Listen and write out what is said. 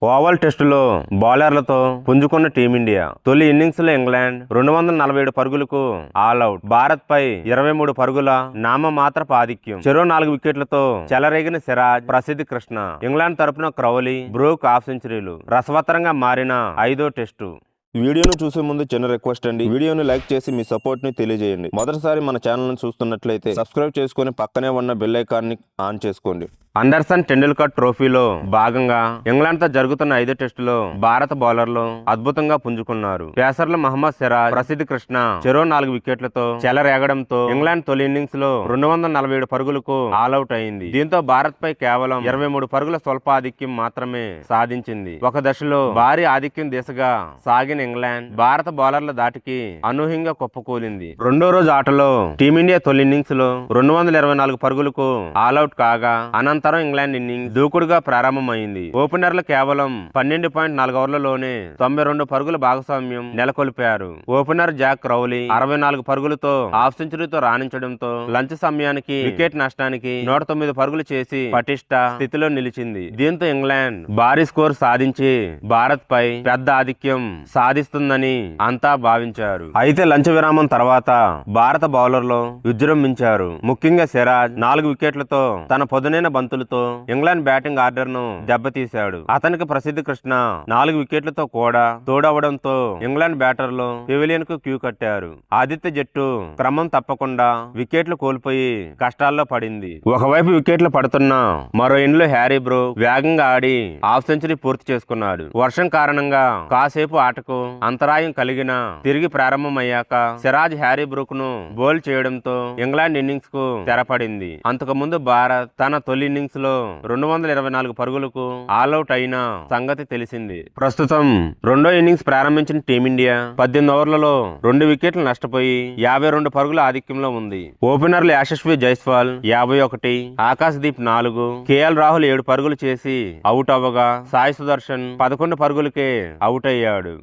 Oval టెస్టులో బౌలర్లతో పుంజుకున్న team India తొలి innings లో ఇంగ్లాండ్ 247 పరుగులకు ఆల్అౌట్. భారత్ పై 23 పరుగుల నామమాత్రపు ఆధిక్యం. చెరో 4 వికెట్లతో చెలరేగిన సిరాజ్, ప్రసిద్ధ్ కృష్ణ. ఇంగ్లాండ్ తరపున క్రౌలీ, బ్రూక్ హాఫ్ సెంచరీలు. రసవత్తరంగా మారిన 5వ టెస్టు. వీడియోను చూసే ముందు చిన్న రిక్వెస్ట్ అండి, వీడియోను లైక్ చేసి మీ సపోర్ట్ ని తెలియజేయండి. మొదటిసారి మన ఛానల్ ను చూస్తున్నట్లయితే సబ్స్క్రైబ్ చేసుకుని పక్కనే ఉన్న బెల్ ఐకాన్ ని ఆన్ చేసుకోండి. అండర్సన్ టెండూల్కర్ ట్రోఫీలో భాగంగా ఇంగ్లాండ్ తో జరుగుతున్న 5వ టెస్టులో భారత బౌలర్లు అద్భుతంగా పుంజుకున్నారు. పేసర్లు మహమ్మద్ సిరాజ్, ప్రసిద్ధ్ కృష్ణ చెరో 4 వికెట్లతో చెలరేగడంతో ఇంగ్లాండ్ తొలి ఇన్నింగ్స్ లో 247 పరుగులకు ఆల్అౌట్ అయింది. దీంతో భారత్ పై కేవలం 23 పరుగుల స్వల్ప ఆధిక్యం మాత్రమే సాధించింది. ఒక దశలో భారీ ఆధిక్యం దిశగా సాగిన ఇంగ్లాండ్ భారత బౌలర్ల దాటికి అనూహ్యంగా కుప్పకూలింది. రెండో రోజు ఆటలో టీమిండియా తొలి ఇన్నింగ్స్ లో 224 పరుగులకు ఆల్అౌట్ కాగా అనంతరం ఇంగ్లాండ్ ఇన్నింగ్స్ దూకుడుగా ప్రారంభమైంది. ఓపెనర్లు కేవలం 12.4 ఓవర్లలోనే 92 పరుగుల భాగస్వామ్యం నెలకొల్పారు. ఓపెనర్ జాక్ క్రౌలీ 64 పరుగులతో హాఫ్ సెంచరీతో రాణించడంతో లంచ్ సమయానికి వికెట్ నష్టానికి 109 పరుగులు చేసి పటిష్ట స్థితిలో నిలిచింది. దీంతో ఇంగ్లాండ్ భారీ స్కోర్ సాధించి భారత్ పై పెద్ద ఆధిక్యం సాధిస్తుందని అంతా భావించారు. అయితే లంచ్ విరామం తర్వాత భారత బౌలర్లు విజృంభించారు. ముఖ్యంగా సిరాజ్ 4 వికెట్లతో తన పదునైన బంతులతో ఇంగ్లాండ్ బ్యాటింగ్ ఆర్డర్ ను దెబ్బతీశాడు. అతనికి ప్రసిద్ధ్ కృష్ణ 4 వికెట్లతో కూడా తోడవడంతో ఇంగ్లాండ్ బ్యాటర్లు పెవిలియన్ కు క్యూ కట్టారు. ఆదిత్య జట్టు క్రమం తప్పకుండా వికెట్లు కోల్పోయి కష్టాల్లో పడింది. ఒకవైపు వికెట్లు పడుతున్న మరో ఎండ్లో హ్యారీ బ్రూక్ వేగంగా ఆడి హాఫ్ సెంచరీ పూర్తి చేసుకున్నాడు. వర్షం కారణంగా కాసేపు ఆటకు అంతరాయం కలిగిన తిరిగి ప్రారంభమయ్యాక సిరాజ్ హ్యారీ బ్రూక్ ను బౌల్ చేయడంతో ఇంగ్లాండ్ ఇన్నింగ్స్ కు తెరపడింది. అంతకుముందు భారత్ తన తొలి ఇన్నింగ్స్ లో 224 పరుగులకు ఆల్అౌట్ అయిన సంగతి తెలిసింది. ప్రస్తుతం రెండో ఇన్నింగ్స్ ప్రారంభించిన టీమిండియా 18 ఓవర్లలో 2 వికెట్లు నష్టపోయి 52 పరుగుల ఆధిక్యంలో ఉంది. ఓపెనర్లు యశస్వి జైస్వాల్ 51, ఆకాశ్ దీప్ 4, కేఎల్ రాహుల్ 7 పరుగులు చేసి అవుట్ అవ్వగా సాయి సుదర్శన్ 11 పరుగులకే అవుట్ అయ్యాడు.